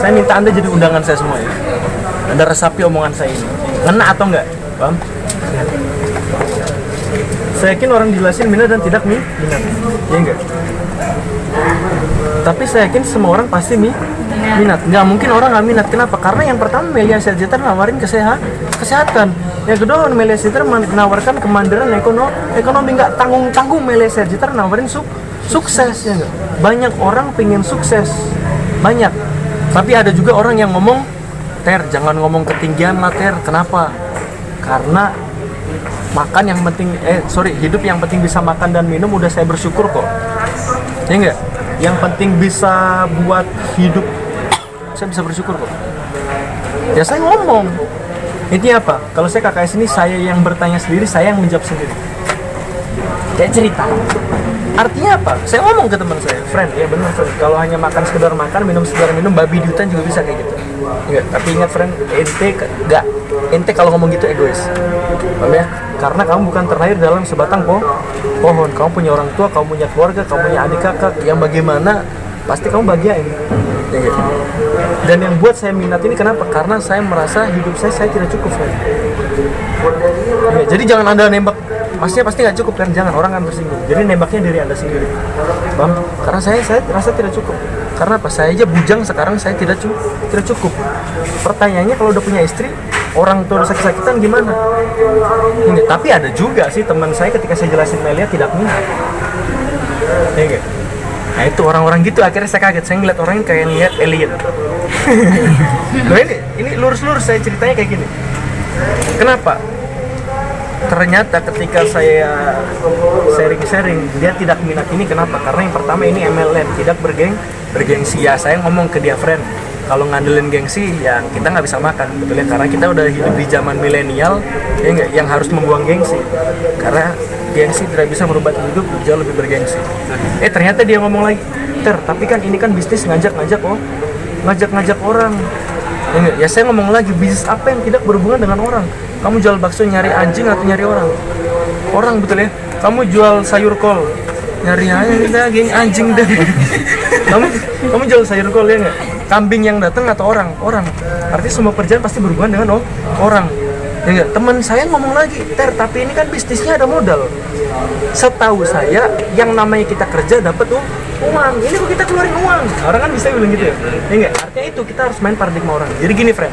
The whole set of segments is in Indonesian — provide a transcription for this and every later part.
Saya minta Anda jadi undangan saya semua ya. Anda resapi omongan saya ini. Ngena atau enggak? Paham? Saya yakin orang jelasin minat dan tidak minat. Ya enggak? Tapi saya yakin semua orang pasti minat. Nggak mungkin orang nggak minat. Kenapa? Karena yang pertama Melia Syarjita nawarin kesehatan. Yang kedua Melia Syarjita menawarkan kemandirian ekonomi. Nggak tanggung-tanggung Melia Syarjita nawarin sukses. Ya nggak? Banyak orang pengen sukses. Banyak. Tapi ada juga orang yang ngomong, Ter, jangan ngomong ketinggian lah Ter. Kenapa? Karena makan yang penting, hidup yang penting bisa makan dan minum udah saya bersyukur kok. Ya enggak? Yang penting bisa buat hidup, saya bisa bersyukur kok. Ya saya ngomong. Intinya apa? Kalau saya KKS ini, saya yang bertanya sendiri, saya yang menjawab sendiri. Kayak cerita. Artinya apa? Saya ngomong ke teman saya, friend, ya benar friend. Kalau hanya makan sekedar makan, minum sekedar minum, babi dutan juga bisa kayak gitu. Enggak, tapi ingat friend, ente kalau ngomong gitu egois. Paham ya? Karena kamu bukan terlahir dalam sebatang pohon. Kamu punya orang tua, kamu punya keluarga, kamu punya adik kakak yang bagaimana pasti kamu bahagiain. Ya gitu. Dan yang buat saya minat ini kenapa? Karena saya merasa hidup saya tidak cukup. Ya, jadi jangan Anda nembak, maksudnya pasti nggak cukup kan? Jangan, orang akan tersinggung. Jadi nembaknya dari Anda sendiri. Paham? Karena saya rasa tidak cukup. Karena apa? Saya aja bujang sekarang, saya tidak cukup. Pertanyaannya kalau udah punya istri, orang tua udah sakit-sakitan gimana? Ini, tapi ada juga sih teman saya ketika saya jelasin Melia tidak minat. Ya enggak? Nah itu orang-orang gitu akhirnya saya kaget. Saya ngeliat orang ini kayak ngeliat alien. Loh ini lurus-lurus saya ceritanya kayak gini. Kenapa? Ternyata ketika saya sharing dia tidak minat ini. Kenapa? Karena yang pertama ini MLM, tidak bergengsi. Ya saya ngomong ke dia, friend, kalau ngandelin gengsi ya kita nggak bisa makan, betul ya, karena kita udah hidup di zaman milenial ya nggak, yang harus membuang gengsi, karena gengsi tidak bisa merubah hidup jauh lebih bergengsi. Ternyata dia ngomong lagi, Ter, tapi kan ini kan bisnis ngajak-ngajak orang. Ya, enggak? Ya saya ngomong lagi, bisnis apa yang tidak berhubungan dengan orang? Kamu jual bakso nyari anjing atau nyari orang? Orang, betul ya. Kamu jual sayur kol nyari daging anjing dan kamu jual sayur kol ya nggak? Kambing yang datang atau orang? Artinya semua kerjaan pasti berhubungan dengan orang. Ya nggak? Teman saya ngomong lagi, Ter, tapi ini kan bisnisnya ada modal. Setahu saya yang namanya kita kerja dapat uang, ini kok kita keluarin uang? Orang kan bisa bilang gitu ya? Ya nggak? Artinya itu kita harus main paradigma orang. Jadi gini friend,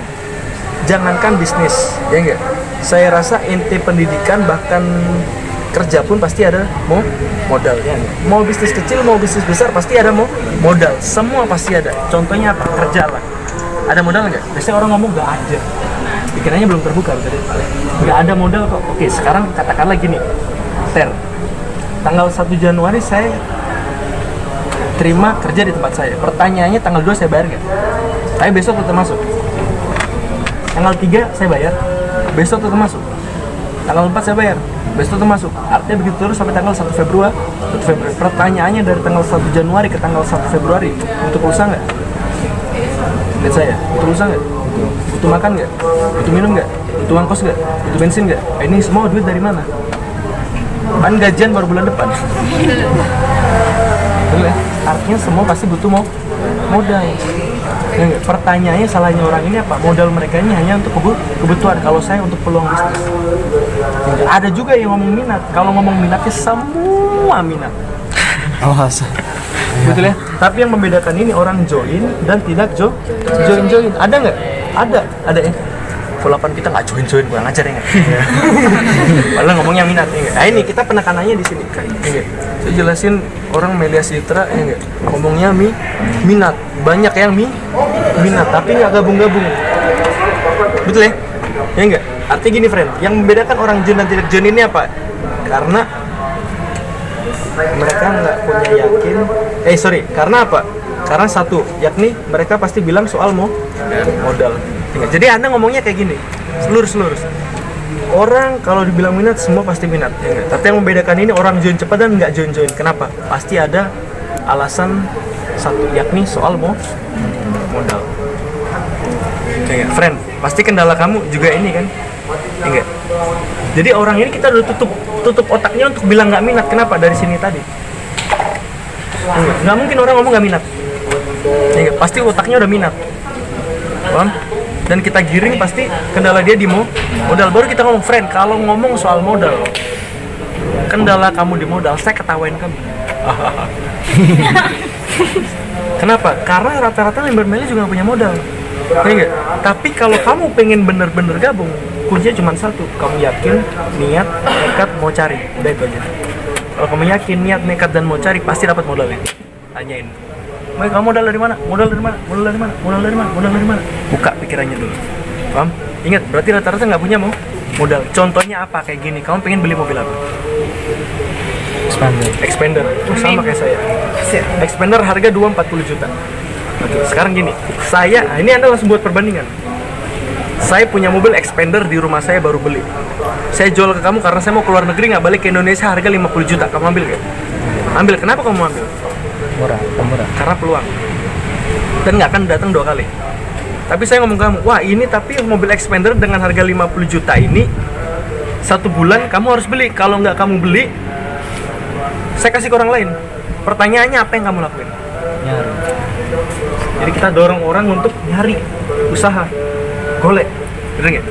jangankan bisnis, ya nggak? Saya rasa inti pendidikan bahkan kerja pun pasti ada modal ya. Mau bisnis kecil mau bisnis besar pasti ada modal, semua pasti ada. Contohnya apa? Kerja lah, ada modal nggak? Biasanya orang ngomong nggak ada, pikirannya belum terbuka, nggak ada modal kok. Oke, sekarang katakanlah gini, Ter, tanggal 1 Januari saya terima kerja di tempat saya. Pertanyaannya tanggal 2 saya bayar nggak? Tapi besok tetap masuk. Tanggal 3 saya bayar, besok tetap masuk. Tanggal 4 saya bayar, besok tetap masuk. Artinya begitu terus sampai tanggal 1 Februari. Pertanyaannya dari tanggal 1 Januari ke tanggal 1 Februari, butuh pulsa nggak? Lihat saya, butuh pulsa nggak? Butuh makan nggak? Butuh minum nggak? Butuh ongkos nggak? Butuh bensin nggak? Ini semua duit dari mana? Kan gajian baru bulan depan. Artinya semua pasti butuh modal. Pertanyaannya salahnya orang ini apa? Modal mereka ini hanya untuk kebutuhan. Kalau saya untuk peluang bisnis. Ada juga yang ngomong minat. Kalau ngomong minatnya semua minat. Betul ya. Tapi yang membedakan ini orang join dan tidak join. Ada nggak? Ada ya. Pulapan kita nggak join, kurang ajar ya nggak? Padahal ngomongnya minat ya nggak? Nah ini kita penekanannya di sini. Ya, saya jelasin orang Melia Syarjita ya nggak? Ngomongnya minat, banyak yang minat, tapi nggak gabung-gabung. Betul ya? Ya nggak? Artinya gini friend, yang membedakan orang join dan tidak join ini apa? Karena mereka nggak punya yakin. Karena apa? Karena satu, yakni mereka pasti bilang soal modal. Jadi Anda ngomongnya kayak gini, lurus. Orang kalau dibilang minat, semua pasti minat. Ya, tapi yang membedakan ini orang join cepat dan nggak join. Kenapa? Pasti ada alasan satu, yakni soal modal. Ya, friend, pasti kendala kamu juga ini kan? Enggak. Jadi orang ini kita udah tutup otaknya untuk bilang nggak minat. Kenapa? Dari sini tadi. Nggak mungkin orang ngomong nggak minat. Ya, pasti otaknya udah minat, paham? Dan kita giring pasti kendala dia di modal. Baru kita ngomong, friend, kalau ngomong soal modal, kendala kamu di modal, saya ketawain kamu. Kenapa? Karena rata-rata member Meli juga gak punya modal. Ya, tapi kalau kamu pengen bener-bener gabung, kuncinya cuma satu, kamu yakin, niat, nekat, mau cari, udah itu aja. Kalau kamu yakin, niat, nekat, dan mau cari, pasti dapat modalnya. Tanyain, kamu modal dari mana? Modal dari mana? Modal dari mana? Modal dari mana? Modal dari mana? Buka pikirannya dulu, paham? Ingat, berarti rata-rata nggak punya modal. Contohnya apa? Kayak gini, kamu pengen beli mobil apa? Expander. Sama kayak saya. Expander harga 240 juta. Oke, sekarang gini, ini Anda langsung buat perbandingan. Saya punya mobil Expander di rumah saya baru beli. Saya jual ke kamu karena saya mau keluar negeri, nggak balik ke Indonesia, harga 50 juta. Kamu ambil nggak? Ambil. Kenapa kamu ambil? Murah. Karena peluang. Dan nggak akan datang 2 kali. Tapi saya ngomong ke kamu, wah ini tapi mobil Expander dengan harga 50 juta ini 1 bulan kamu harus beli. Kalau nggak kamu beli, saya kasih ke orang lain. Pertanyaannya apa yang kamu lakuin? Nyari. Jadi kita dorong orang untuk nyari, usaha, golek. Bener nggak?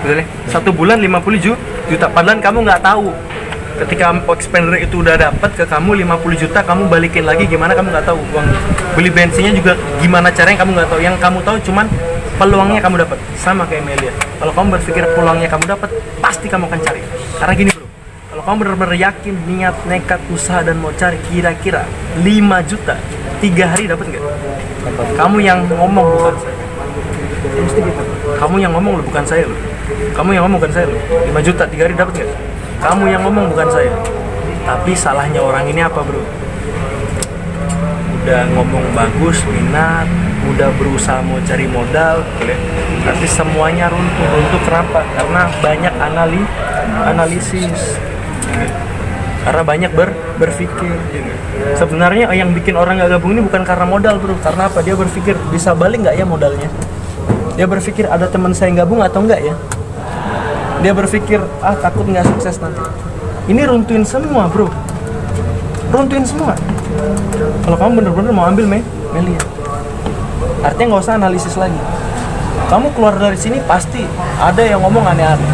Betul ya? 1 bulan 50 juta. Padahal kamu nggak tahu. Ketika Expander itu udah dapat ke kamu 50 juta, kamu balikin lagi gimana, kamu nggak tahu. Uang beli bensinnya juga gimana caranya, kamu nggak tahu. Yang kamu tahu cuman peluangnya kamu dapat. Sama kayak Melia. Kalau kamu berpikir peluangnya kamu dapat, pasti kamu akan cari. Karena gini bro, kalau kamu benar-benar yakin, niat, nekat, usaha, dan mau cari, kira-kira 5 juta 3 hari dapat nggak? Kamu yang ngomong bukan saya. Mesti gitu. Kamu yang ngomong loh, bukan saya loh. Kamu yang ngomong bukan saya loh. 5 juta 3 hari dapat nggak? Kamu yang ngomong bukan saya. Tapi salahnya orang ini apa bro? Udah ngomong bagus, minat, udah berusaha mau cari modal, tapi semuanya runtuh. Kenapa? Karena banyak analisis. Karena banyak berpikir. Sebenarnya yang bikin orang nggak gabung ini bukan karena modal bro. Karena apa? Dia berpikir bisa balik nggak ya modalnya. Dia berpikir ada teman saya yang gabung atau enggak ya. Dia berpikir takut nggak sukses nanti. Ini runtuhin semua bro. Runtuhin semua. Kalau kamu bener-bener mau ambil Melia, artinya nggak usah analisis lagi. Kamu keluar dari sini pasti ada yang ngomong aneh-aneh.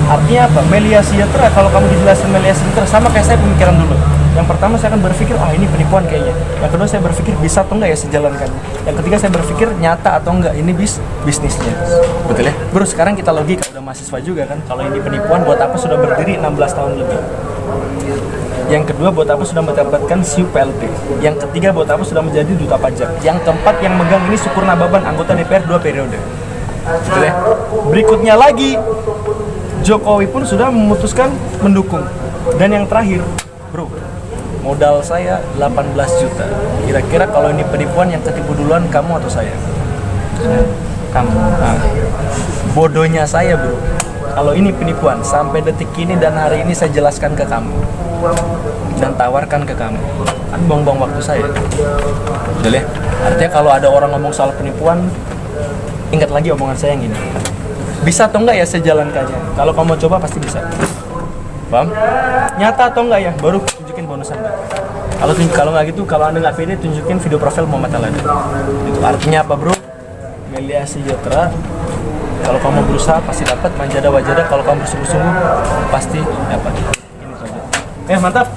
Artinya apa? Melia Sejahtera, kalau kamu dijelasin Melia Sejahtera, sama kayak saya pemikiran dulu. Yang pertama saya akan berpikir, ini penipuan kayaknya. Yang kedua saya berpikir bisa atau enggak ya sejalankan. Yang ketiga saya berpikir nyata atau enggak ini bisnisnya. Betul ya? Bro, sekarang kita logika, udah mahasiswa juga kan. Kalau ini penipuan, buat apa sudah berdiri 16 tahun lebih? Yang kedua, buat apa sudah mendapatkan SIU PLT? Yang ketiga, buat apa sudah menjadi duta pajak? Yang keempat, yang megang ini Syukurna Baban, anggota DPR 2 periode. Betul ya? Berikutnya lagi, Jokowi pun sudah memutuskan mendukung. Dan yang terakhir, bro, modal saya 18 juta. Kira-kira kalau ini penipuan, yang ketipu duluan kamu atau saya? Kamu. Bodohnya saya bro, kalau ini penipuan, sampai detik ini dan hari ini saya jelaskan ke kamu dan tawarkan ke kamu, kan buang-buang waktu saya. Betul ya? Artinya kalau ada orang ngomong soal penipuan, ingat lagi omongan saya yang gini, bisa atau enggak ya saya jalankannya. Kalau kamu mau coba pasti bisa. Paham? Nyata atau enggak ya, baru tunjukin bonus Anda. Kalau nggak gitu, kalau Anda nggak pede, tunjukin video profil Muhammad Alada. Itu artinya apa bro? Melia Sejahtera, kalau kamu berusaha pasti dapat, manjada wajada, kalau kamu bersungguh-sungguh pasti dapat. Ini saja. Mantap.